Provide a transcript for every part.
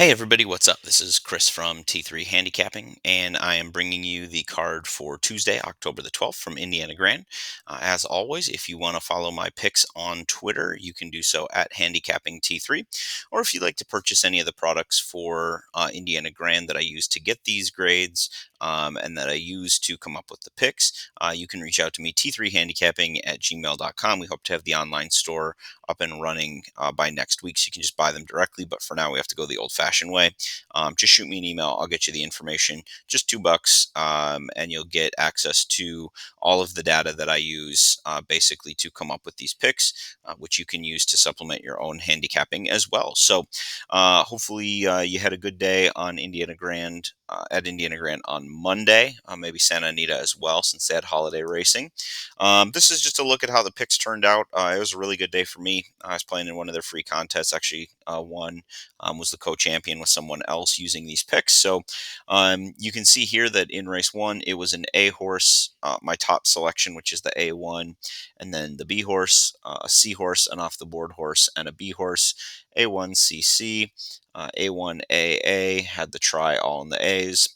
Hey everybody, what's up? This is Chris from T3 Handicapping, and I am bringing you the card for Tuesday, October the 12th from Indiana Grand. As always, if you want to follow my picks on Twitter, you can do so at Handicapping T3. Or if you'd like to purchase any of the products for Indiana Grand that I use to get these grades and that I use to come up with the picks, you can reach out to me, T3Handicapping at gmail.com. We hope to have the online store up and running by next week, so you can just buy them directly. But for now, we have to go the old-fashioned way. Just shoot me an email. I'll get you the information. Just $2, and you'll get access to all of the data that I use basically to come up with these picks, which you can use to supplement your own handicapping as well. So hopefully you had a good day on Indiana Grand at Indiana Grand on Monday. Maybe Santa Anita as well, since they had holiday racing. This is just a look at how the picks turned out. It was a really good day for me. I was playing in one of their free contests. Actually, won, was the co-champion with someone else using these picks. So you can see here that in race one, it was an A horse, my top selection, which is the A1, and then the B horse, a C horse, an off the board horse, and a B horse, A1CC, A1AA, had the try all in the A's.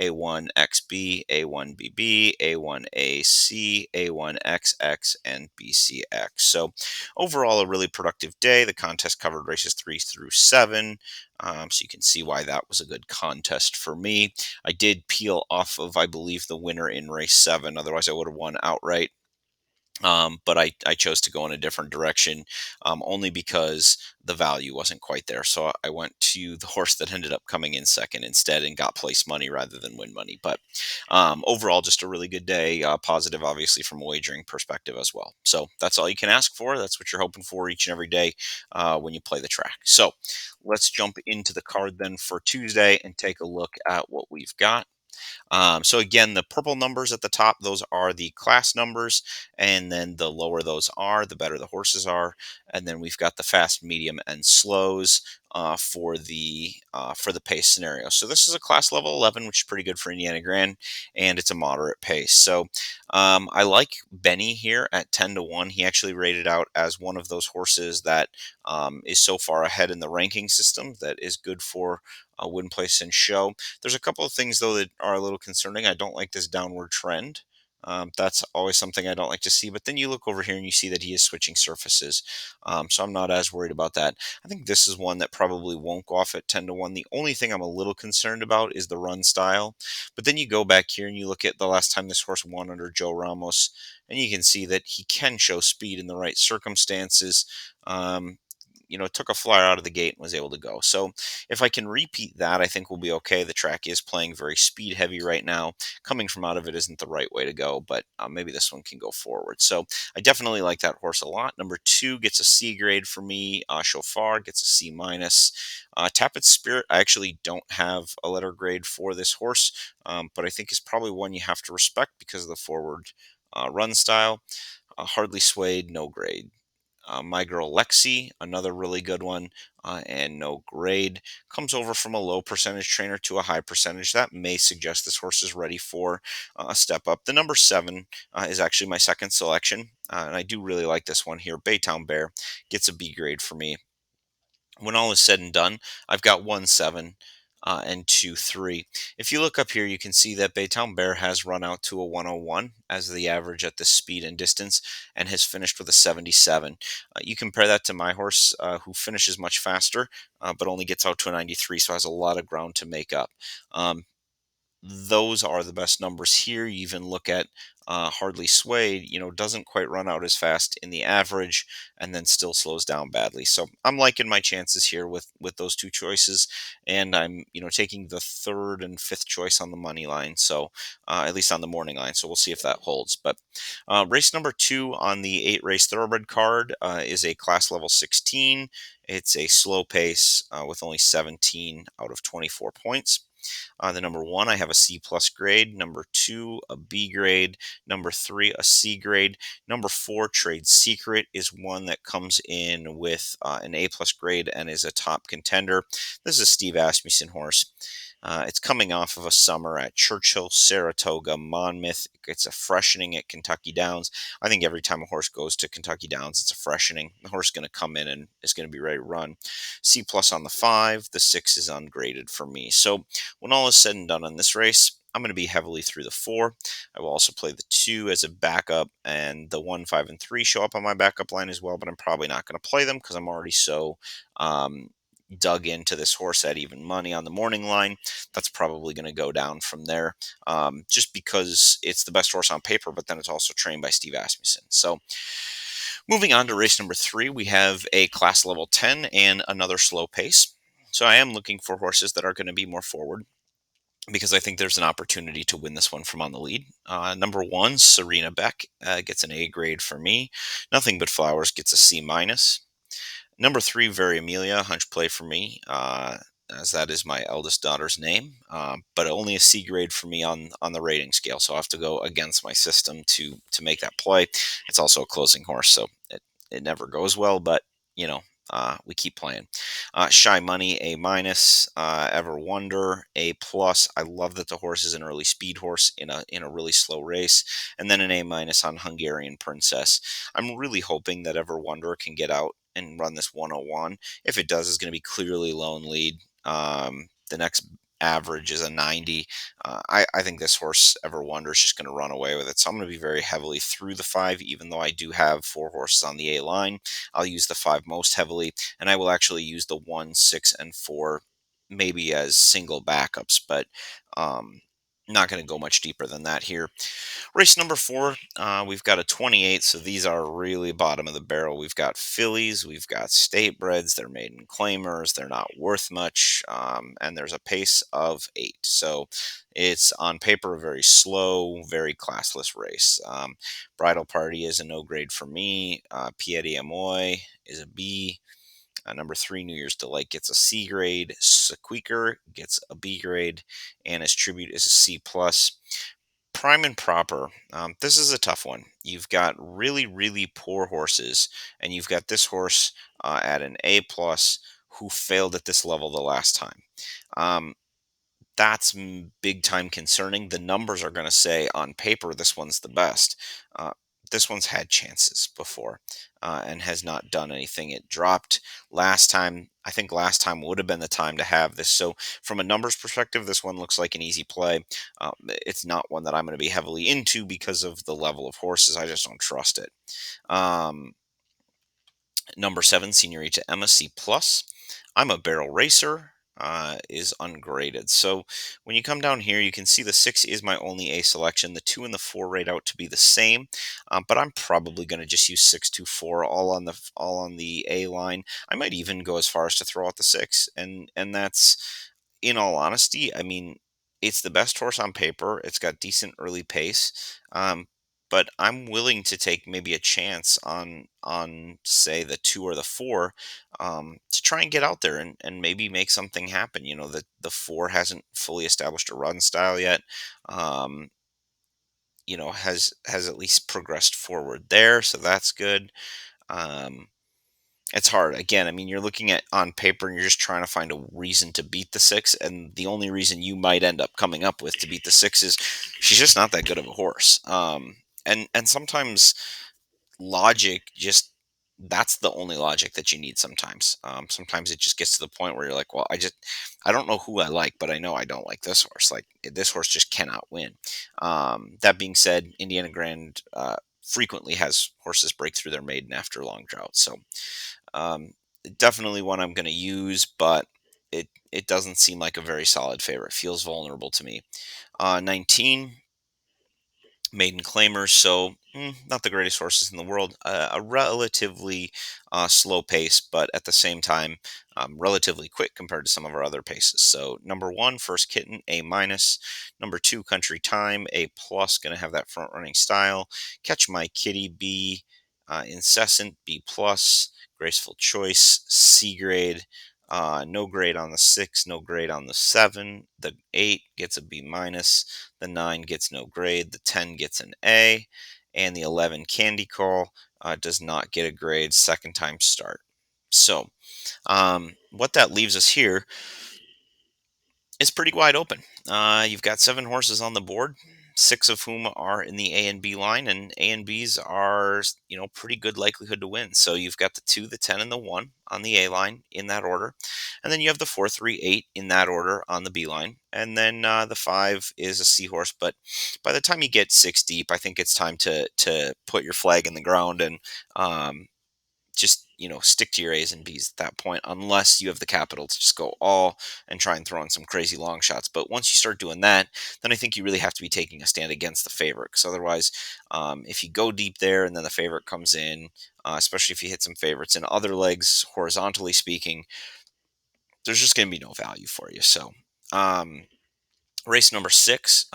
A1XB, A1BB, A1AC, A1XX, and BCX. So overall, a really productive day. The contest covered races 3 through 7. So you can see why that was a good contest for me. I did peel off of, I believe, the winner in race 7. Otherwise, I would have won outright. But I chose to go in a different direction, only because the value wasn't quite there. So I went to the horse that ended up coming in second instead and got place money rather than win money. But overall, just a really good day. Positive, obviously, from a wagering perspective as well. So that's all you can ask for. That's what you're hoping for each and every day when you play the track. So let's jump into the card then for Tuesday and take a look at what we've got. So again, the purple numbers at the top, those are the class numbers, and then the lower those are, the better the horses are. And then we've got the fast, medium, and slows for the pace scenario. So this is a class level 11, which is pretty good for Indiana Grand, and it's a moderate pace. So I like Benny here at 10-1. He actually rated out as one of those horses that is so far ahead in the ranking system that is good for win, place, and show. There's a couple of things though that are a little concerning. I don't like this downward trend. That's always something I don't like to see. But then you look over here and you see that he is switching surfaces. So I'm not as worried about that. I think this is one that probably won't go off at 10-1. The only thing I'm a little concerned about is the run style. But then you go back here and you look at the last time this horse won under Joe Ramos, and you can see that he can show speed in the right circumstances. Took a flyer out of the gate and was able to go. So if I can repeat that, I think we'll be okay. The track is playing very speed heavy right now. Coming from out of it isn't the right way to go, but maybe this one can go forward. So I definitely like that horse a lot. Number 2 gets a C grade for me. Chauffeur gets a C minus. Tappet Spirit, I actually don't have a letter grade for this horse, but I think is probably one you have to respect because of the forward run style. Hardly Swayed, no grade. My Girl Lexi, another really good one, and no grade. Comes over from a low percentage trainer to a high percentage. That may suggest this horse is ready for a step up. The number 7 is actually my second selection, and I do really like this one here. Baytown Bear gets a B grade for me. When all is said and done, I've got 1-7 and 2-3. If you look up here, you can see that Baytown Bear has run out to a 101 as the average at this speed and distance and has finished with a 77. You compare that to my horse, who finishes much faster, but only gets out to a 93, so has a lot of ground to make up. Those are the best numbers here. You even look at Hardly Swayed, doesn't quite run out as fast in the average and then still slows down badly. So I'm liking my chances here with those two choices. And I'm, taking the third and fifth choice on the money line. So at least on the morning line. So we'll see if that holds. But race number 2 on the 8 race thoroughbred card is a class level 16. It's a slow pace with only 17 out of 24 points. The number 1, I have a C plus grade. Number 2, a B grade. Number 3, a C grade. Number 4, Trade Secret, is one that comes in with an A plus grade and is a top contender. This is a Steve Asmussen horse. It's coming off of a summer at Churchill, Saratoga, Monmouth. It's a freshening at Kentucky Downs. I think every time a horse goes to Kentucky Downs, it's a freshening. The horse is going to come in and is going to be ready to run. C plus on the 5. The 6 is ungraded for me. So when all is said and done on this race, I'm going to be heavily through the 4. I will also play the 2 as a backup, and the 1, 5, and 3 show up on my backup line as well, but I'm probably not going to play them because I'm already so um, dug into this horse at even money on the morning line. That's probably going to go down from there, just because it's the best horse on paper, but then it's also trained by Steve Asmussen. So moving on to race number 3, we have a class level 10 and another slow pace. So I am looking for horses that are going to be more forward because I think there's an opportunity to win this one from on the lead. Number 1, Serena Beck, gets an A grade for me. Nothing But Flowers gets a C minus. Number 3, Very Amelia, hunch play for me, as that is my eldest daughter's name, but only a C grade for me on the rating scale. So I have to go against my system to make that play. It's also a closing horse, so it never goes well, but you know. We keep playing. Shy Money, A minus. Ever Wonder, A plus. I love that the horse is an early speed horse in a really slow race, and then an A minus on Hungarian Princess. I'm really hoping that Ever Wonder can get out and run this 101. If it does, it's going to be clearly lone lead. The next average is a 90. I think this horse, Ever Wonder, is just going to run away with it. So I'm going to be very heavily through the 5, even though I do have 4 horses on the A line. I'll use the 5 most heavily, and I will actually use the 1, 6, and 4 maybe as single backups, but not going to go much deeper than that here. Race number 4, we've got a 28, so these are really bottom of the barrel. We've got fillies, we've got state breds, they're maiden claimers, they're not worth much, and there's a pace of 8. So it's on paper a very slow, very classless race. Bridal Party is a no grade for me. Piedi Amoy is a B. Number 3, New Year's Delight gets a C grade. Sequeaker gets a B grade, and his tribute is a C plus. Prime and Proper. This is a tough one. You've got really, really poor horses, and you've got this horse at an A plus who failed at this level the last time. Um, that's big time concerning. The numbers are going to say on paper this one's the best. Uh, this one's had chances before and has not done anything. It dropped last time. I think last time would have been the time to have this. So, from a numbers perspective, this one looks like an easy play. It's not one that I'm going to be heavily into because of the level of horses. I just don't trust it. Um, Number 7, Senorita Emma, C plus. I'm a Barrel Racer, is ungraded. So when you come down here, you can see the 6 is my only A selection. The 2 and the 4 rate out to be the same, but I'm probably going to just use 6, 2, 4 all on the A line. I might even go as far as to throw out the 6, and that's, in all honesty, I mean, it's the best horse on paper. It's got decent early pace. But I'm willing to take maybe a chance on say the 2 or the 4, to try and get out there and maybe make something happen. You know, the 4 hasn't fully established a run style yet. Um, has at least progressed forward there, so that's good. Um, it's hard. Again, I mean, you're looking at on paper and you're just trying to find a reason to beat the 6, and the only reason you might end up coming up with to beat the 6 is she's just not that good of a horse. And sometimes logic just that's the only logic that you need sometimes. Sometimes it just gets to the point where you're like, well, I don't know who I like, but I know I don't like this horse. Like this horse just cannot win. That being said, Indiana Grand frequently has horses break through their maiden after long droughts. So um, definitely one I'm going to use, but it doesn't seem like a very solid favorite. Feels vulnerable to me. 19, Maiden Claimers, so not the greatest horses in the world. A relatively slow pace, but at the same time, relatively quick compared to some of our other paces. So number 1, First Kitten, A minus. Number 2, Country Time, A plus. Going to have that front running style. Catch My Kitty, B. Incessant, B plus. Graceful Choice, C grade. No grade on the 6, no grade on the 7. The 8 gets a B minus. The 9 gets no grade. The 10 gets an A. And the 11, Candy Call, does not get a grade. Second time start. So, what that leaves us here is pretty wide open. You've got 7 horses on the board, 6 of whom are in the A and B line, and A and Bs are, pretty good likelihood to win. So you've got the 2, the 10, and the 1 on the A line in that order. And then you have the 4, 3, 8 in that order on the B line. And then the 5 is a seahorse. But by the time you get 6 deep, I think it's time to put your flag in the ground and just stick to your A's and B's at that point, unless you have the capital to just go all and try and throw in some crazy long shots. But once you start doing that, then I think you really have to be taking a stand against the favorite, because otherwise, if you go deep there and then the favorite comes in, especially if you hit some favorites in other legs, horizontally speaking, there's just going to be no value for you. So. Race number 6,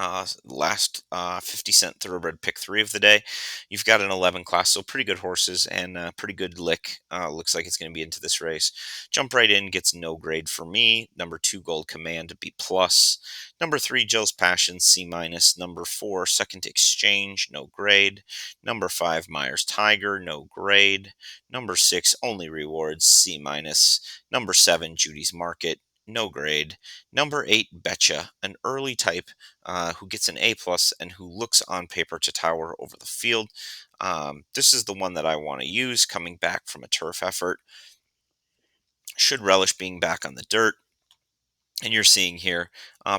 last 50-cent thoroughbred pick 3 of the day. You've got an 11 class, so pretty good horses and pretty good lick. Looks like it's going to be into this race. Jump right in, gets no grade for me. Number 2, Gold Command, B plus. Number 3, Jill's Passion, C minus. Number 4, Second Exchange, no grade. Number 5, Myers Tiger, no grade. Number 6, Only Rewards, C minus. Number 7, Judy's Market, no grade. Number 8, Betcha, an early type who gets an A plus and who looks on paper to tower over the field. This is the one that I want to use coming back from a turf effort. Should relish being back on the dirt. And you're seeing here,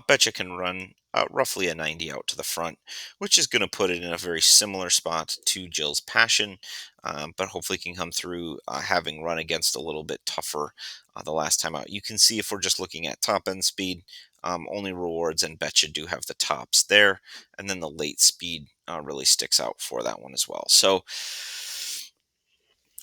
Betcha can run roughly a 90 out to the front, which is going to put it in a very similar spot to Jill's Passion, but hopefully can come through having run against a little bit tougher the last time out. You can see if we're just looking at top end speed, Only Rewards and Betcha do have the tops there, and then the late speed really sticks out for that one as well. So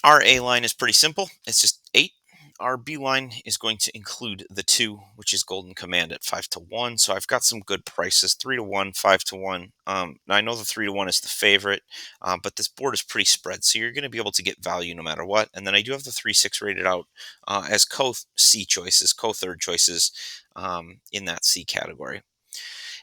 our A line is pretty simple. It's just 8. Our B line is going to include the 2, which is Golden Command at 5-1. So I've got some good prices: 3-1, 5-1. Now I know the 3-1 is the favorite, but this board is pretty spread, so you're going to be able to get value no matter what. And then I do have the 3-6 rated out as co-C choices, co-third choices in that C category.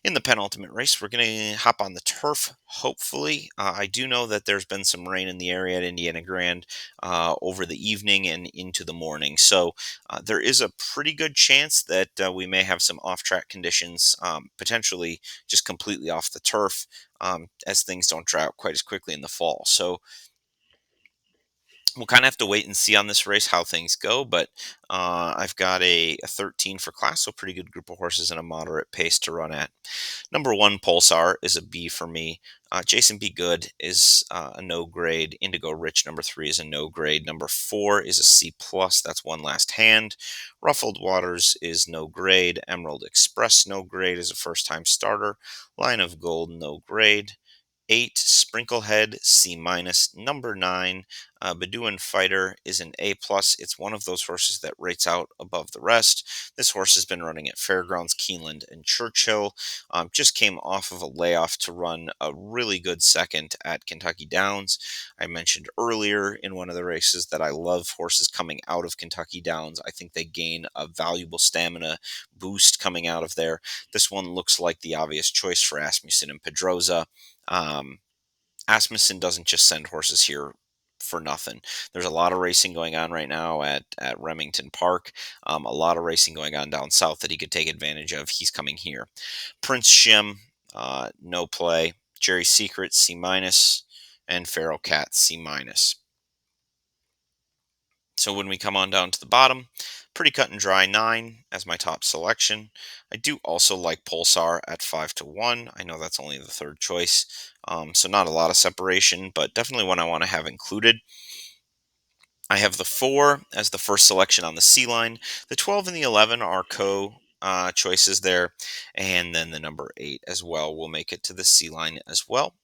In the penultimate race, we're going to hop on the turf, hopefully. I do know that there's been some rain in the area at Indiana Grand over the evening and into the morning. So there is a pretty good chance that we may have some off track conditions, potentially just completely off the turf, as things don't dry out quite as quickly in the fall. So we'll kind of have to wait and see on this race how things go, but I've got a 13 for class, so pretty good group of horses and a moderate pace to run at. Number 1, Pulsar, is a B for me. Jason Be Good is a no grade. Indigo Rich, number 3, is a no grade. Number 4 is a C plus. That's One Last Hand. Ruffled Waters is no grade. Emerald Express, no grade, is a first time starter. Line of Gold, no grade. 8, Sprinklehead, C minus. Number 9, Bedouin Fighter, is an A plus. It's one of those horses that rates out above the rest. This horse has been running at Fairgrounds, Keeneland, and Churchill. Just came off of a layoff to run a really good second at Kentucky Downs. I mentioned earlier in one of the races that I love horses coming out of Kentucky Downs. I think they gain a valuable stamina boost coming out of there. This one looks like the obvious choice for Asmussen and Pedroza. Um, Asmussen doesn't just send horses here for nothing. There's a lot of racing going on right now at Remington Park. A lot of racing going on down south that he could take advantage of. He's coming here. Prince Shim, no play. Jerry Secret, C minus, and Feral Cat, C minus. So when we come on down to the bottom, pretty cut and dry 9 as my top selection. I do also like Pulsar at 5-1. I know that's only the third choice, so not a lot of separation, but definitely one I want to have included. I have the 4 as the first selection on the C line. The 12 and the 11 are choices there, and then the number 8 as well will make it to the C line as well.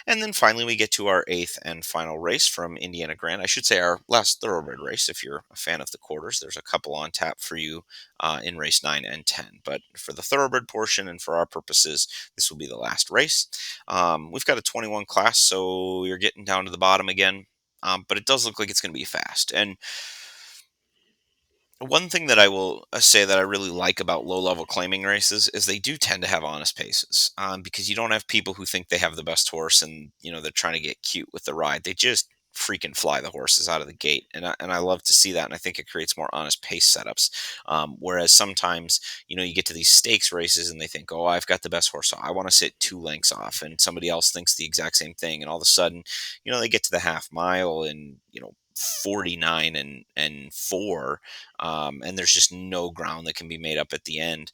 And then finally, we get to our 8th and final race from Indiana Grand. I should say our last thoroughbred race. If you're a fan of the quarters, there's a couple on tap for you in race 9 and 10. But for the thoroughbred portion and for our purposes, this will be the last race. We've got a 21 class, so you're getting down to the bottom again. But it does look like it's going to be fast. And one thing that I will say that I really like about low-level claiming races is they do tend to have honest paces, because you don't have people who think they have the best horse and they're trying to get cute with the ride. They just freaking fly the horses out of the gate, and I love to see that, and I think it creates more honest pace setups. Whereas sometimes, you get to these stakes races and they think, oh, I've got the best horse, so I want to sit 2 lengths off, and somebody else thinks the exact same thing, and all of a sudden, they get to the half mile and 49 and 4, and there's just no ground that can be made up at the end.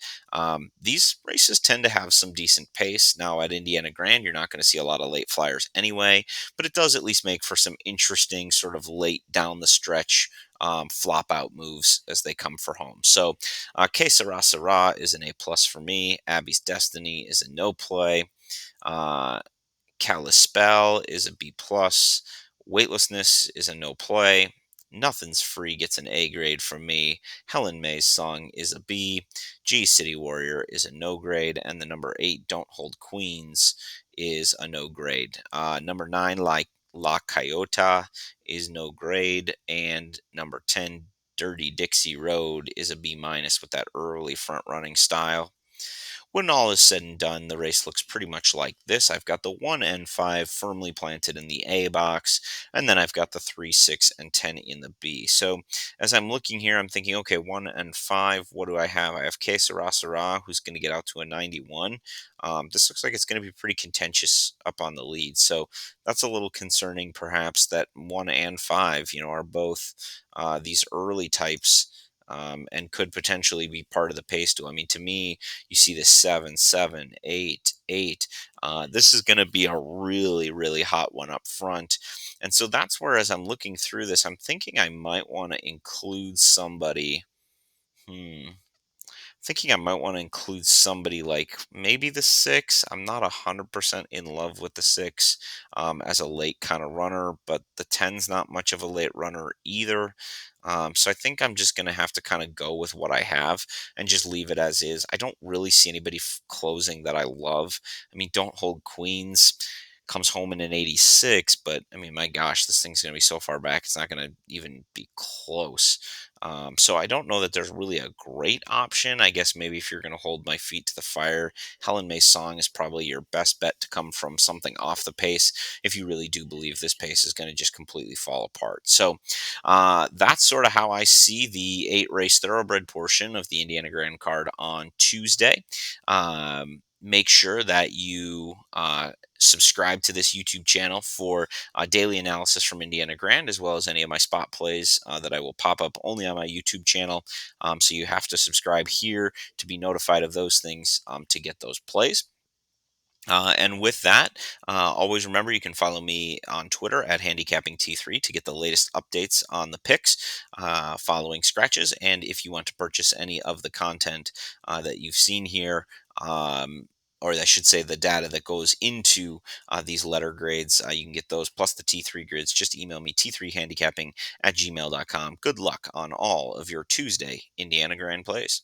These races tend to have some decent pace. Now at Indiana Grand, you're not going to see a lot of late flyers anyway, but it does at least make for some interesting sort of late down the stretch flop out moves as they come for home. So, Que Sera Sera is an A+ for me. Abby's Destiny is a no play. Uh, Kalispell is a B+. Weightlessness is a no play. Nothing's Free gets an A grade from me. Helen May's Song is a B. G City Warrior is a no grade. And the number 8, Don't Hold Queens, is a no grade. Number 9, like La Coyota, is no grade. And number 10, Dirty Dixie Road, is a B- with that early front running style. When all is said and done, the race looks pretty much like this. I've got the 1 and 5 firmly planted in the A box, and then I've got the 3, 6, and 10 in the B. So as I'm looking here, I'm thinking, okay, 1 and 5, what do I have? I have Que Sera Sera, who's going to get out to a 91. This looks like it's going to be pretty contentious up on the lead. So that's a little concerning, perhaps, that 1 and 5, are both these early types. And could potentially be part of the pace duel. I mean, to me, you see the 7, 7, 8, 8. This is going to be a really, really hot one up front. And so that's where, as I'm looking through this, I'm thinking I might want to include somebody. Hmm thinking I might want to include somebody like maybe the 6. I'm not 100% in love with the 6 as a late kind of runner, but the 10's not much of a late runner either. So I think I'm just going to have to kind of go with what I have and just leave it as is. I don't really see anybody closing that I love. I mean, Don't Hold Queens comes home in an 86, but I mean, my gosh, this thing's going to be so far back, it's not going to even be close. So I don't know that there's really a great option. I guess maybe if you're going to hold my feet to the fire, Helen May's Song is probably your best bet to come from something off the pace if you really do believe this pace is going to just completely fall apart. So that's sort of how I see the 8 race thoroughbred portion of the Indiana Grand card on Tuesday. Make sure that you subscribe to this YouTube channel for daily analysis from Indiana Grand, as well as any of my spot plays that I will pop up only on my YouTube channel. So you have to subscribe here to be notified of those things to get those plays. And with that, always remember you can follow me on Twitter at Handicapping T3 to get the latest updates on the picks following scratches. And if you want to purchase any of the content that you've seen here, or I should say the data that goes into these letter grades, you can get those plus the T3 grids. Just email me t3handicapping@gmail.com. Good luck on all of your Tuesday Indiana Grand plays.